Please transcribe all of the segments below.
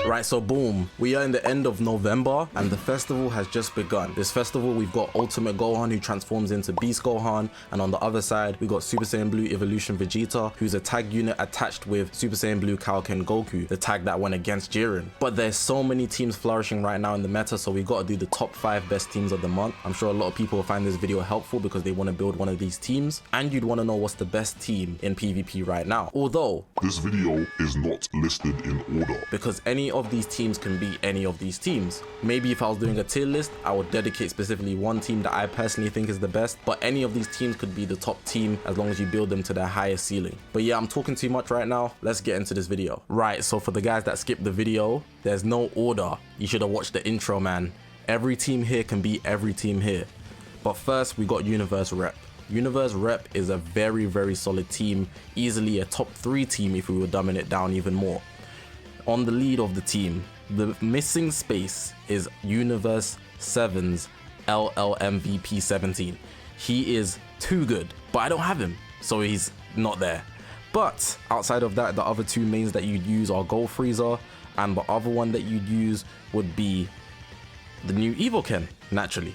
Right, so boom, we are in the end of November and the festival has just begun. This festival, we've got Ultimate Gohan who transforms into Beast Gohan, and on the other side, we got Super Saiyan Blue Evolution Vegeta, who's a tag unit attached with Super Saiyan Blue Kaioken Goku, the tag that went against Jiren. But there's so many teams flourishing right now in the meta, so we got to do the top 5 best teams of the month. I'm sure a lot of people will find this video helpful because they want to build one of these teams, and you'd want to know what's the best team in PvP right now. Although, this video is not listed in order, because any of these teams can beat any of these teams. Maybe if I was doing a tier list, I would dedicate specifically one team that I personally think is the best, but any of these teams could be the top team as long as you build them to their highest ceiling. But yeah, I'm talking too much right now. Let's get into this video. Right, so for the guys that skipped the video, there's no order. You should have watched the intro, man. Every team here can beat every team here. But first, we got Universe Rep. Universe Rep is a very, very solid team, easily a top 3 team if we were dumbing it down even more. On the lead of the team, the missing space is Universe 7's LLMVP 17. He is too good, but I don't have him, so he's not there. But outside of that, the other 2 mains that you'd use are Gold Freezer, and the other one that you'd use would be the new EVOKEN, naturally.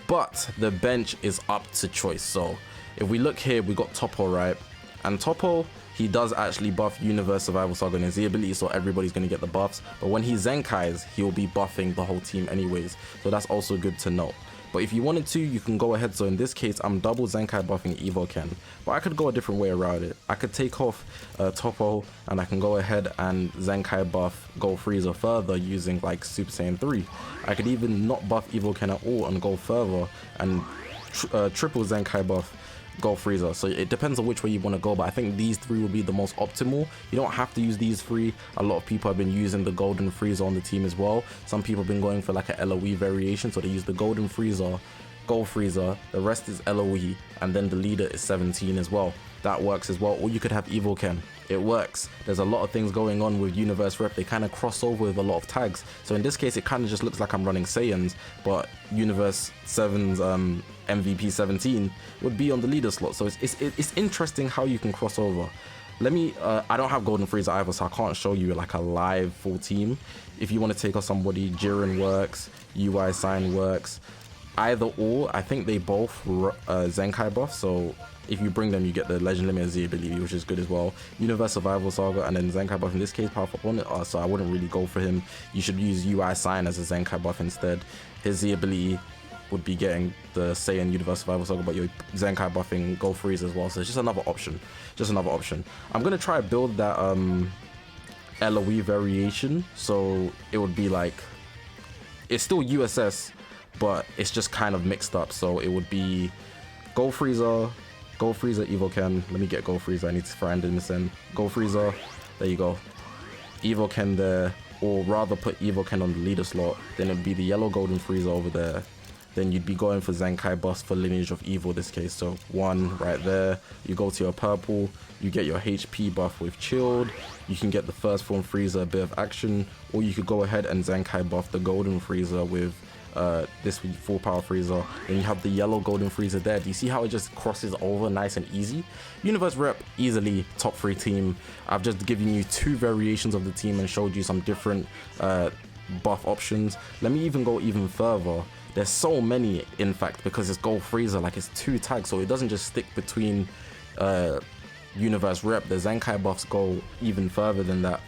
But the bench is up to choice. So if we look here, we got Toppo, right? And Toppo, he does actually buff Universe Survival Saga and his ability, so everybody's going to get the buffs. But when he Zenkais, he'll be buffing the whole team anyways. So that's also good to know. But if you wanted to, you can go ahead. So in this case, I'm double Zenkai buffing EVOKEN. But I could go a different way around it. I could take off Toppo and I can go ahead and Zenkai buff Gold Freezer further using like Super Saiyan 3. I could even not buff EVOKEN at all and go further and triple Zenkai buff Gold Freezer. So it depends on which way you want to go, but I think these 3 will be the most optimal. You don't have to use these 3. A lot of people have been using the Golden Freezer on the team as well. Some people have been going for like a LOE variation, so they use the Golden Freezer, Gold Freezer, the rest is LOE, and then the leader is 17 as well. That works as well. Or you could have EVOKEN. It works. There's a lot of things going on with Universe Rep. They kind of cross over with a lot of tags. So in this case, it kind of just looks like I'm running Saiyans, but Universe 7's MVP 17 would be on the leader slot. So it's interesting how you can cross over. Let me, I don't have Golden Freezer either, so I can't show you like a live full team. If you want to take off somebody, Jiren works, UI Sign works. Either or, I think they both Zenkai buff, so if you bring them, you get the Legend Limited Z ability, which is good as well. Universe Survival Saga, and then Zenkai buff, in this case, powerful opponent, so I wouldn't really go for him. You should use UI Sign as a Zenkai buff instead. His Z ability would be getting the Saiyan Universe Survival Saga, but you're Zenkai buffing Gold Freeze as well, so it's just another option. Just another option. I'm going to try to build that LOE variation, so it would be like, it's still USS, but it's just kind of mixed up. So it would be Gold Freezer EVOKEN. Let me get Gold Freezer. I need to find in this end. Gold Freezer, there you go. EVOKEN there, or rather put EVOKEN on the leader slot. Then it'd be the yellow Golden Freezer over there. Then you'd be going for Zenkai buffs for Lineage of Evil this case. So 1 right there. You go to your purple, you get your HP buff with Chilled. You can get the first form Freezer, a bit of action, or you could go ahead and Zenkai buff the Golden Freezer with this full power Freezer. Then you have the yellow Golden Freezer there. Do you see how it just crosses over nice and easy? Universe Rep, easily top 3 team. I've just given you 2 variations of the team and showed you some different buff options. Let me even go even further. There's so many, in fact, because it's Gold Freezer, like it's 2 tags, so it doesn't just stick between Universe Rep. The Zenkai buffs go even further than that,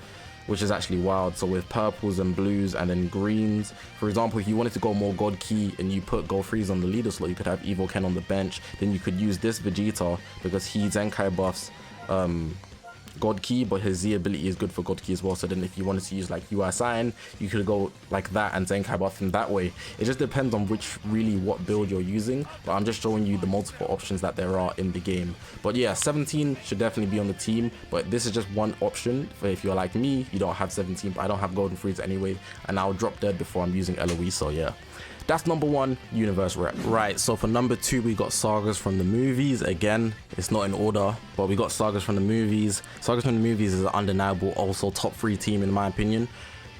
which is actually wild. So with purples and blues and then greens, for example, if you wanted to go more God Key and you put Gold Freeze on the leader slot, you could have EVOKEN on the bench. Then you could use this Vegeta because he Zenkai buffs God Key, but his Z ability is good for God Key as well. So then if you wanted to use like UI Sign, you could go like that and Zenkai buff him that way. It just depends on what build you're using, but I'm just showing you the multiple options that there are in the game. But yeah, 17 should definitely be on the team, but this is just one option for if you're like me, you don't have 17, but I don't have Golden Freeze anyway, and I'll drop dead before I'm using LOE. So yeah, that's number 1, Universe Rep. Right, so for number 2, we got Sagas from the movies. Again, it's not in order, but we got Sagas from the movies. Sagas from the movies is an undeniable, also top 3 team in my opinion,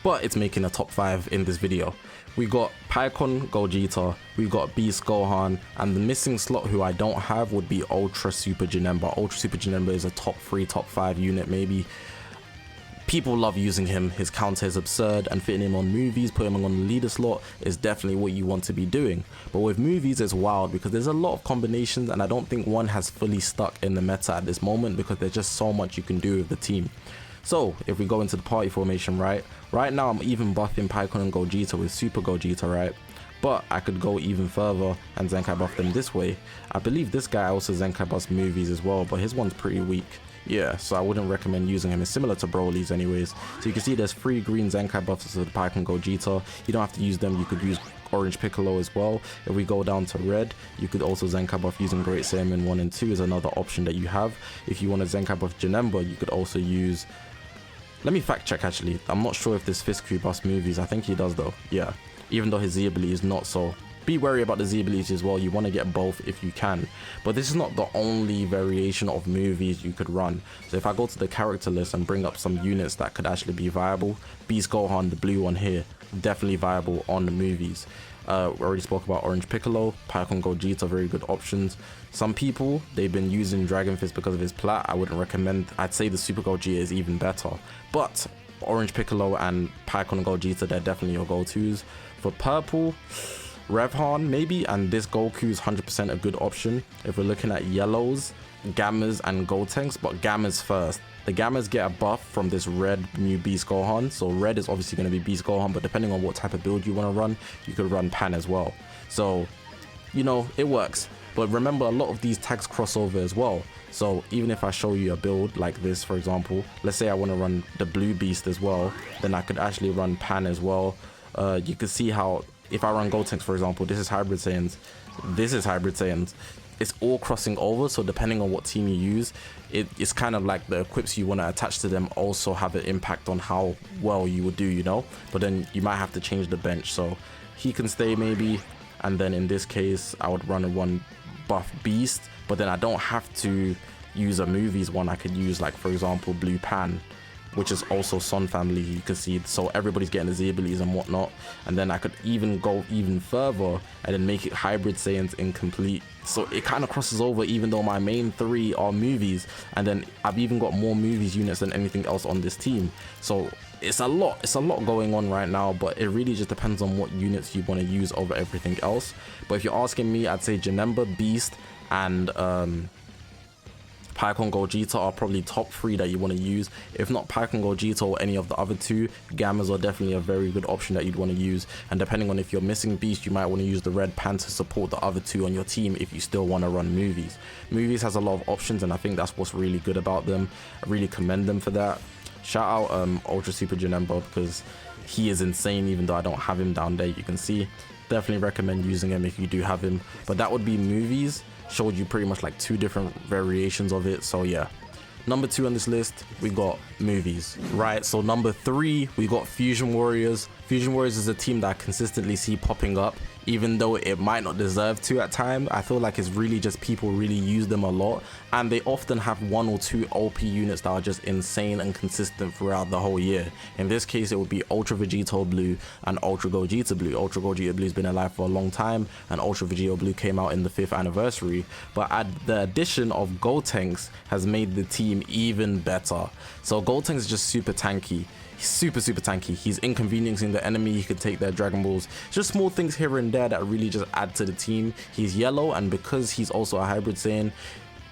but it's making a top 5 in this video. We got Pikkon Gogeta, we got Beast Gohan, and the missing slot who I don't have would be Ultra Super Janemba. Ultra Super Janemba is a top 3, top 5 unit maybe. People love using him. His counter is absurd, and fitting him on movies, putting him on the leader slot is definitely what you want to be doing. But with movies, it's wild because there's a lot of combinations, and I don't think one has fully stuck in the meta at this moment because there's just so much you can do with the team. So if we go into the party formation, right now I'm even buffing Pikkon and Gogeta with Super Gogeta, right? But I could go even further and Zenkai buff them this way. I believe this guy also Zenkai buffs movies as well, but his one's pretty weak. Yeah, so I wouldn't recommend using him. It's similar to Broly's anyways. So you can see there's 3 green Zenkai buffs to the Pikkon Gogeta. You don't have to use them. You could use Orange Piccolo as well. If we go down to red, you could also Zenkai buff using Great Saiyaman 1 and 2 is another option that you have. If you want to Zenkai buff Janemba, you could also use... Let me fact check actually. I'm not sure if this Fiskyu buffs movies. I think he does though. Yeah. Even though his Z ability is not so. Be wary about the Z abilities as well. You want to get both if you can. But this is not the only variation of movies you could run. So if I go to the character list and bring up some units that could actually be viable, Beast Gohan, the blue one here, definitely viable on the movies. We already spoke about Orange Piccolo, Pikkon Gogeta, very good options. Some people, they've been using Dragon Fist because of his plat. I wouldn't recommend. I'd say the Super Gogeta is even better. But Orange Piccolo and Pikkon Gogeta, they're definitely your go-tos. For purple, Revhan maybe, and this Goku is 100% a good option. If we're looking at yellows, Gammas and Gotenks, but Gammas first. The Gammas get a buff from this red new Beast Gohan. So red is obviously going to be Beast Gohan, but depending on what type of build you want to run, you could run Pan as well. So, you know, it works. But remember, a lot of these tags cross over as well. So even if I show you a build like this, for example, let's say I want to run the blue Beast as well, then I could actually run Pan as well. You can see how if I run Gotenks, for example, this is Hybrid Saiyans, this is Hybrid Saiyans. It's all crossing over, so depending on what team you use, it's kind of like the equips you want to attach to them also have an impact on how well you would do, you know? But then you might have to change the bench, so he can stay maybe, and then in this case, I would run a one buff Beast, but then I don't have to use a movies one. I could use, like, for example, Blue Pan, which is also Son family, you can see, so everybody's getting the Z abilities and whatnot. And then I could even go even further and then make it Hybrid Saiyans incomplete. So it kind of crosses over, even though my main 3 are movies, and then I've even got more movies units than anything else on this team. So it's a lot going on right now, but it really just depends on what units you want to use over everything else. But if you're asking me, I'd say Janemba, Beast, and Pikkon Gogeta are probably top 3 that you want to use. If not Pikkon Gogeta or any of the other 2, Gammas are definitely a very good option that you'd want to use. And depending on if you're missing Beast, you might want to use the red Pan to support the other 2 on your team if you still want to run movies. Movies has a lot of options, and I think that's what's really good about them. I really commend them for that. Shout out Ultra Super Janemba because he is insane, even though I don't have him down there. You can see, definitely recommend using him if you do have him. But that would be movies. Showed you pretty much like 2 different variations of it, so yeah. Number 2 on this list, we got movies, right? So number 3, we got Fusion Warriors. Fusion Warriors is a team that I consistently see popping up, even though it might not deserve to at times. I feel like it's really just people really use them a lot, and they often have 1 or 2 OP units that are just insane and consistent throughout the whole year. In this case, it would be Ultra Vegeta Blue and Ultra Gogeta Blue. Ultra Gogeta Blue has been alive for a long time, and Ultra Vegeta Blue came out in the 5th anniversary. But the addition of Gotenks has made the team even better. So Gotenks is just super tanky. He's super tanky. He's inconveniencing the enemy. He could take their Dragon Balls. Just small things here and there that really just add to the team. He's yellow, and because he's also a Hybrid Saiyan,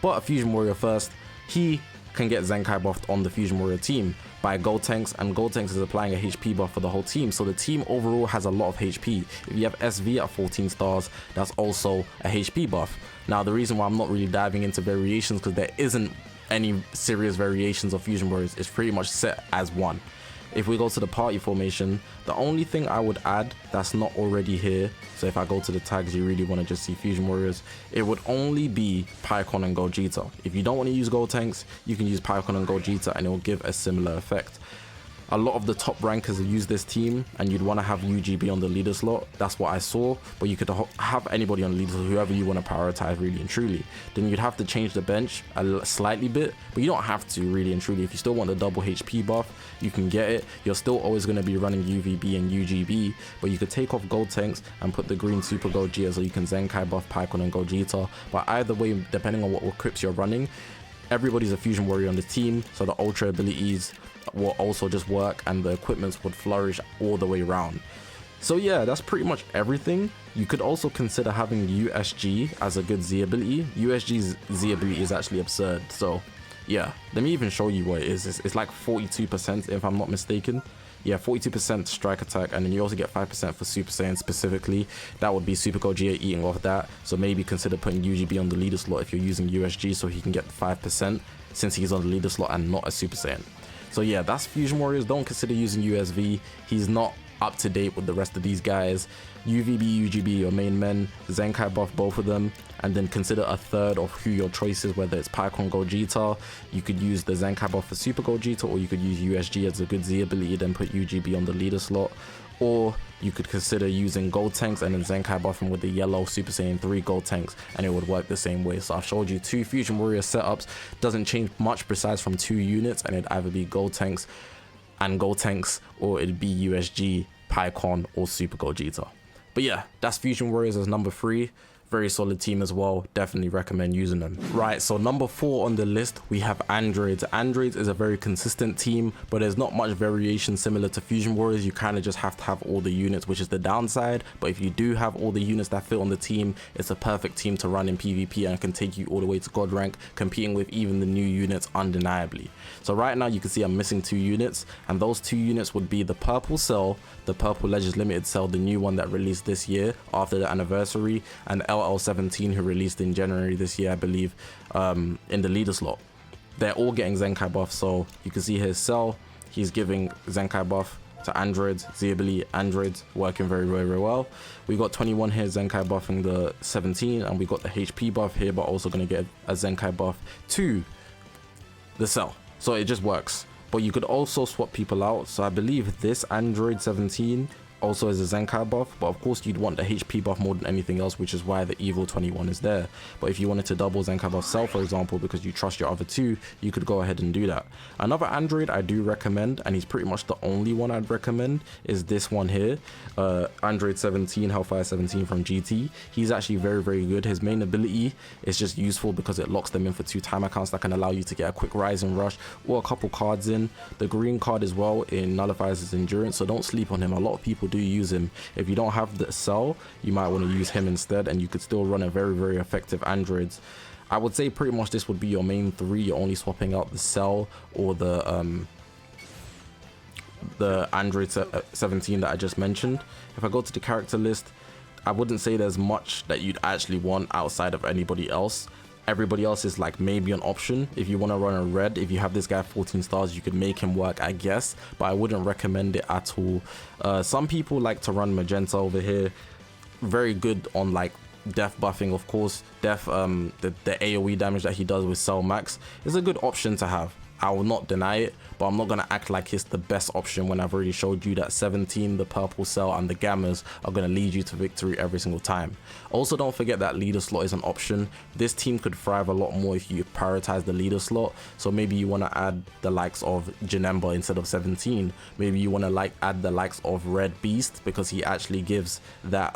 but a Fusion Warrior first, he can get Zenkai buffed on the Fusion Warrior team by Gotenks, and Gotenks is applying a HP buff for the whole team. So the team overall has a lot of HP. If you have SV at 14 stars, that's also a HP buff. Now the reason why I'm not really diving into variations, because there isn't any serious variations of Fusion Warriors. It's pretty much set as one. If we go to the party formation, the only thing I would add that's not already here, so if I go to the tags, you really want to just see Fusion Warriors, it would only be Pikkon and Gogeta. If you don't want to use Gotenks, you can use Pikkon and Gogeta and it will give a similar effect. A lot of the top rankers use this team, and you'd want to have UGB on the leader slot. That's what I saw, but you could have anybody on the leader slot, whoever you want to prioritize really and truly. Then you'd have to change the bench a slightly bit, but you don't have to really and truly. If you still want the double HP buff, you can get it. You're still always going to be running UVB and UGB, but you could take off Gotenks and put the green Super Gogeta so you can Zenkai buff Pikkon and Gogeta. But either way, depending on what equips you're running, everybody's a Fusion Warrior on the team, so the Ultra abilities will also just work, and the equipments would flourish all the way around. So yeah, that's pretty much everything. You could also consider having USG as a good Z ability. USG's Z ability is actually absurd. So yeah, let me even show you what it is. It's like 42% if I'm not mistaken. Yeah, 42% strike attack, and then you also get 5% for Super Saiyan specifically. That would be Super Gogeta eating off that. So maybe consider putting UGB on the leader slot if you're using USG, so he can get 5% since he's on the leader slot and not a Super Saiyan. So yeah, that's Fusion Warriors. Don't consider using USV. He's not up to date with the rest of these guys. UVB, UGB, your main men. Zenkai buff both of them, and then consider a third of who your choice is, whether it's Pycon Gogeta. You could use the Zenkai buff for Super Gogeta, or you could use USG as a good Z ability, then put UGB on the leader slot. Or you could consider using Gold Tanks and then Zenkai buffing with the yellow Super Saiyan 3 Gold Tanks, and it would work the same way. So I've showed you 2 Fusion Warrior setups. Doesn't change much besides from 2 units, and it'd either be Gold Tanks and Gold Tanks, or it'd be USG, Pycon, or Super Gogeta. But yeah, that's Fusion Warriors as number 3. Very solid team as well. Definitely recommend using them. Right, so number 4 on the list, we have Androids. Androids is a very consistent team, but there's not much variation similar to Fusion Warriors. You kind of just have to have all the units, which is the downside. But if you do have all the units that fit on the team, it's a perfect team to run in PvP and can take you all the way to God rank, competing with even the new units undeniably. So right now you can see I'm missing 2 units, and those 2 units would be the Purple Cell, the Purple Legends Limited Cell, the new one that released this year after the anniversary, and LL17, who released in January this year, I believe, in the leader slot. They're all getting Zenkai buff. So you can see his Cell, he's giving Zenkai buff to Androids, Z ability Androids, working very, very, very well. We got 21 here, Zenkai buffing the 17, and we got the HP buff here, but also going to get a Zenkai buff to the Cell. So it just works. But you could also swap people out. So I believe this Android 17 also has a Zenkai buff, but of course you'd want the HP buff more than anything else, which is why the Evil 21 is there. But if you wanted to double Zenkai buff Cell, for example, because you trust your other 2, you could go ahead and do that. Another Android I do recommend, and he's pretty much the only one I'd recommend, is this one here, Android 17, Hellfire 17 from GT. He's actually very, very good. His main ability is just useful because it locks them in for 2 time accounts that can allow you to get a quick Rising Rush or a couple cards in. The green card as well, it nullifies his endurance, so don't sleep on him. A lot of people do use him. If you don't have the Cell, you might want to use him instead, and you could still run a very, very effective Androids. I would say pretty much this would be your main 3. You're only swapping out the Cell or the Android 17 that I just mentioned. If I go to the character list, I wouldn't say there's much that you'd actually want outside of anybody else. Everybody else is like maybe an option. If you want to run a red, if you have this guy 14 stars, you could make him work, I guess, but I wouldn't recommend it at all. Some people like to run magenta over here. Very good on like death buffing, of course. Death, the AoE damage that he does with Cell Max is a good option to have. I will not deny it, but I'm not going to act like it's the best option when I've already showed you that 17, the Purple Cell, and the Gammas are going to lead you to victory every single time. Also, don't forget that leader slot is an option. This team could thrive a lot more if you prioritize the leader slot. So maybe you want to add the likes of Janemba instead of 17. Maybe you want to add the likes of Red Beast, because he actually gives that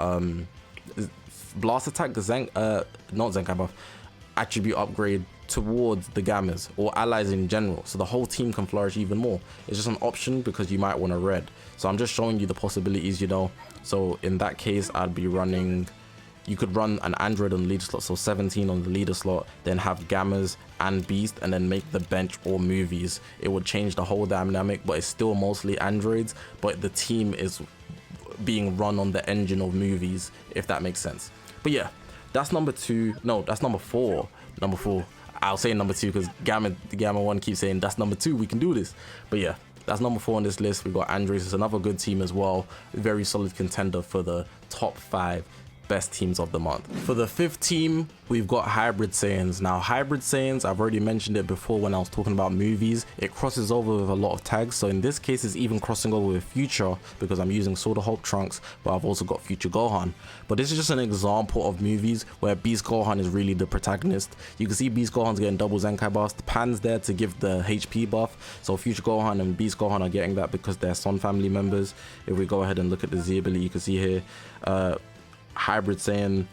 blast attack, not Zenkai buff, attribute upgrade towards the Gammas or allies in general, so the whole team can flourish even more. It's just an option because you might want a red. So I'm just showing you the possibilities, you know. So in that case, I'd be running, you could run an Android on the leader slot, so 17 on the leader slot, then have Gammas and Beast, and then make the bench or movies. It would change the whole dynamic, but it's still mostly Androids, but the team is being run on the engine of movies, if that makes sense. But yeah, that's number 2. No, that's number 4. Number 4. I'll say number 2 because Gamma 1 keeps saying that's number 2, we can do this. But yeah, that's number 4 on this list. We've got Androids. It's another good team as well. Very solid contender for the top 5 best teams of the month. For the 5th team, we've got Hybrid Saiyans. Now, Hybrid Saiyans, I've already mentioned it before when I was talking about movies. It crosses over with a lot of tags. So in this case, it's even crossing over with Future because I'm using Sword of Hope Trunks, but I've also got Future Gohan. But this is just an example of movies where Beast Gohan is really the protagonist. You can see Beast Gohan's getting double Zenkai buffs. Pan's there to give the HP buff. So Future Gohan and Beast Gohan are getting that because they're Son family members. If we go ahead and look at the Z ability, you can see here, Hybrid Saiyan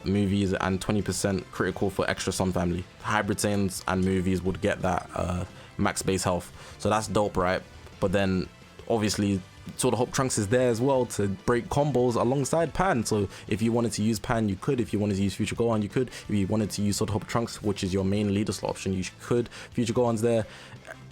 movies and 20% critical for extra Son family. Hybrid Saiyans and movies would get that max base health. So that's dope, right? But then obviously Sword of Hope Trunks is there as well to break combos alongside Pan. So if you wanted to use Pan, you could. If you wanted to use Future Gohan, you could. If you wanted to use Sword of Hope Trunks, which is your main leader slot option, you could. Future Gohan's there.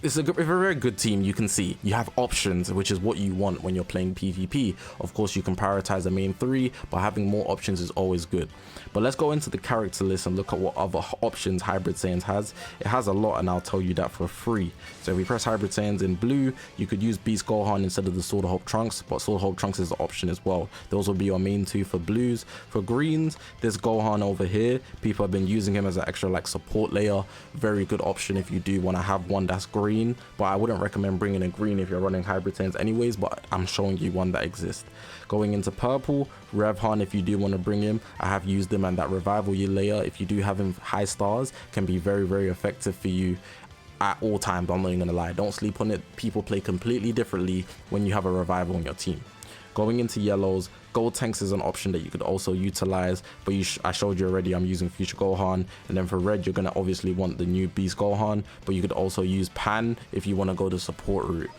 It's a very good team. You can see you have options, which is what you want when you're playing PvP. Of course, you can prioritize the main three, but having more options is always good. But let's go into the character list and look at what other options Hybrid Saiyans has. It has a lot, and I'll tell you that for free. So if we press Hybrid Saiyans in blue, you could use Beast Gohan instead of the Sword of Hope Trunks, but Sword of Hope Trunks is an option as well. Those will be your main two for blues. For greens, this Gohan over here, people have been using him as an extra like support layer. Very good option if you do want to have one that's green, but I wouldn't recommend bringing a green if you're running Hybrid Saiyans anyways, but I'm showing you one that exists. Going into purple, Revhan, if you do want to bring him, I have used him, and that revival year layer, if you do have him high stars, can be very effective for you at all times. I'm not even gonna lie, don't sleep on it. People play completely differently when you have a revival on your team. Going into yellows, gold tanks is an option that you could also utilize, but I showed you already I'm using Future Gohan. And then for red, you're gonna obviously want the new Beast Gohan, but you could also use Pan if you want to go the support route.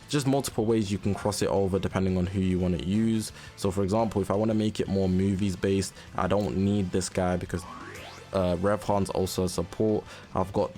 Just multiple ways you can cross it over depending on who you want to use. So for example, if I want to make it more movies based, I don't need this guy because Revhan's also a support. I've got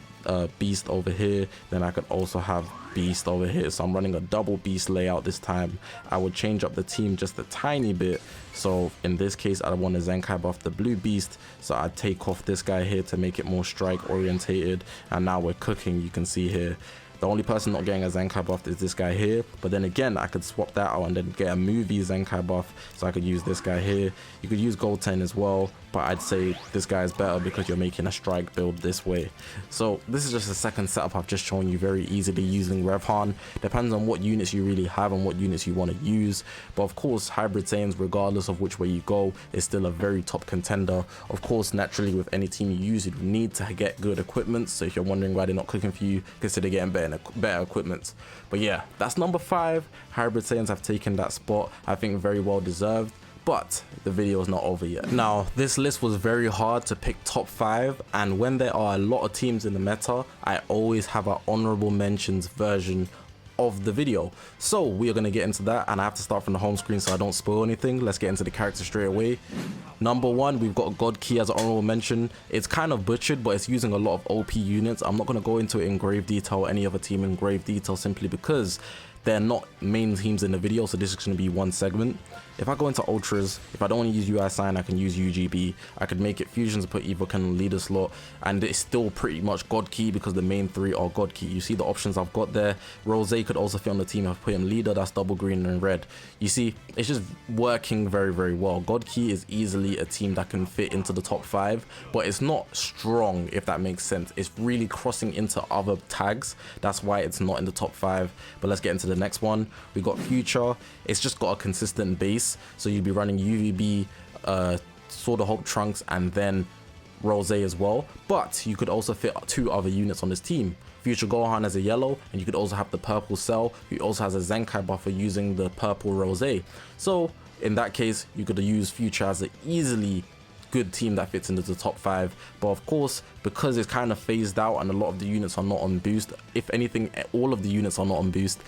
Beast over here, then I could also have Beast over here, so I'm running a double Beast layout this time. I would change up the team just a tiny bit. So in this case, I want to Zenkai buff the blue Beast, so I'd take off this guy here to make it more strike orientated, and now we're cooking. You can see here the only person not getting a Zenkai buff is this guy here, but then again I could swap that out and then get a movie Zenkai buff, so I could use this guy here. You could use Gold 10 as well, but I'd say this guy is better because you're making a strike build this way. So this is just a second setup I've just shown you very easily using Revhan. Depends on what units you really have and what units you want to use, but of course Hybrid Saiyans, regardless of which way you go, is still a very top contender. Of course, naturally with any team you use, you need to get good equipment, so if you're wondering why they're not clicking for you, consider getting better equipment. But yeah, that's number 5. Hybrid Saiyans have taken that spot, I think very well deserved. But the video is not over yet. Now, this list was very hard to pick top 5, and when there are a lot of teams in the meta, I always have an honorable mentions version of the video. So we are going to get into that, and I have to start from the home screen so I don't spoil anything. Let's get into the character straight away. Number 1, we've got God Key as an honorable mention. It's kind of butchered, but it's using a lot of OP units. I'm not going to go into it in grave detail, any other team in grave detail, simply because they're not main teams in the video, so this is going to be one segment. If I go into ultras, if I don't want to use UI sign, I can use UGB. I could make it fusions and put EVOKEN on leader slot, and it's still pretty much God Key because the main 3 are God Key. You see the options I've got there. Rose could also fit on the team. I've put him leader, that's double green and red. You see, it's just working very well. God Key is easily a team that can fit into the top 5, but it's not strong, if that makes sense. It's really crossing into other tags. That's why it's not in the top 5. But let's get into the next one. We got Future. It's just got a consistent base, so you'd be running UVB, Sword of Hope Trunks, and then Rose as well. But you could also fit 2 other units on this team. Future Gohan as a yellow, and you could also have the purple Cell, who also has a Zenkai buffer using the purple Rose. So in that case, you could use Future as an easily good team that fits into the top 5. But of course, because it's kind of phased out and a lot of the units are not on boost, if anything, all of the units are not on boost,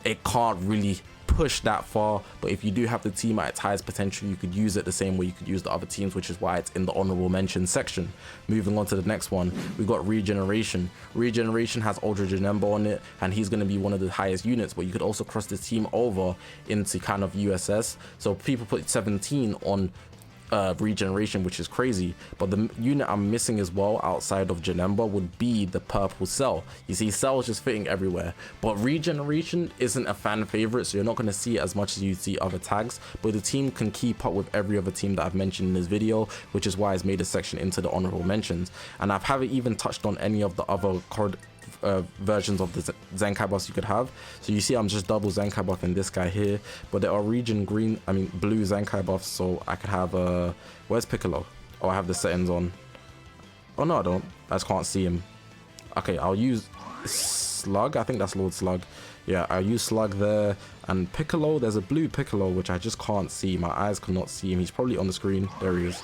it can't really push that far. But if you do have the team at its highest potential, you could use it the same way you could use the other teams, which is why it's in the honorable mention section. Moving on to the next one, we got Regeneration. Regeneration has Ultra Janemba on it, and he's going to be one of the highest units, but you could also cross this team over into kind of USS. So people put 17 on Regeneration, which is crazy. But the unit I'm missing as well outside of Janemba would be the purple Cell. You see, Cell is just fitting everywhere, but Regeneration isn't a fan favorite, so you're not going to see it as much as you see other tags. But the team can keep up with every other team that I've mentioned in this video, which is why it's made a section into the honorable mentions. And I haven't even touched on any of the other versions of the Zenkai buffs you could have. So you see I'm just double Zenkai buffing this guy here, but there are blue Zenkai buffs, so I could have where's Piccolo? Oh, I have the settings on. Oh no, I don't. I just can't see him. Okay, I'll use Slug. I think that's Lord Slug. Yeah, I'll use Slug there. And Piccolo, there's a blue Piccolo which I just can't see. My eyes cannot see him. He's probably on the screen. There he is.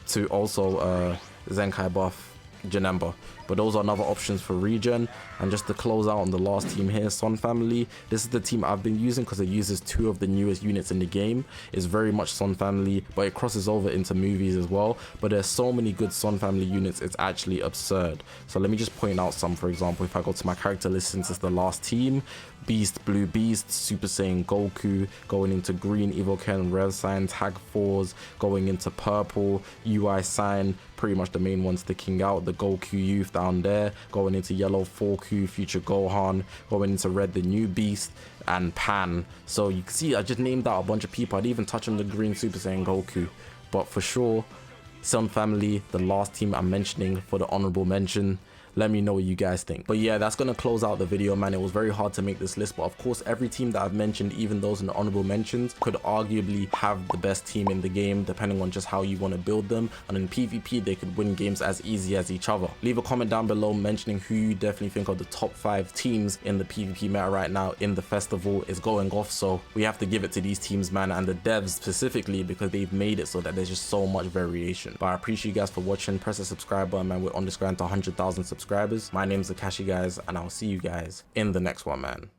To also Zenkai buff Janemba. But those are another options for regen. And just to close out on the last team here, Son Family, this is the team I've been using because it uses 2 of the newest units in the game. It's very much Son Family, but it crosses over into movies as well. But there's so many good Son Family units, it's actually absurd. So let me just point out some. For example, if I go to my character list, since it's the last team, Beast, Blue Beast, Super Saiyan Goku, going into green EVOKEN, Rev Sign, Tag 4s, going into purple, UI Sign, pretty much the main ones sticking out, the Goku Youth down there, going into yellow 4Q, Future Gohan, going into red the new Beast, and Pan. So you can see I just named out a bunch of people. I'd even touch on the green Super Saiyan Goku, but for sure, Son Family, the last team I'm mentioning for the honorable mention. Let me know what you guys think. But yeah, that's gonna close out the video, man. It was very hard to make this list, but of course every team that I've mentioned, even those in the honorable mentions, could arguably have the best team in the game depending on just how you want to build them. And in PvP they could win games as easy as each other. Leave a comment down below mentioning who you definitely think are the top 5 teams in the PvP meta right now in the festival. Is going off, so we have to give it to these teams, man, and the devs specifically, because they've made it so that there's just so much variation. But I appreciate you guys for watching. Press the subscribe button, man. We're on this grind to 100,000 subscribers. My name's Zakashi, guys, and I'll see you guys in the next one, man.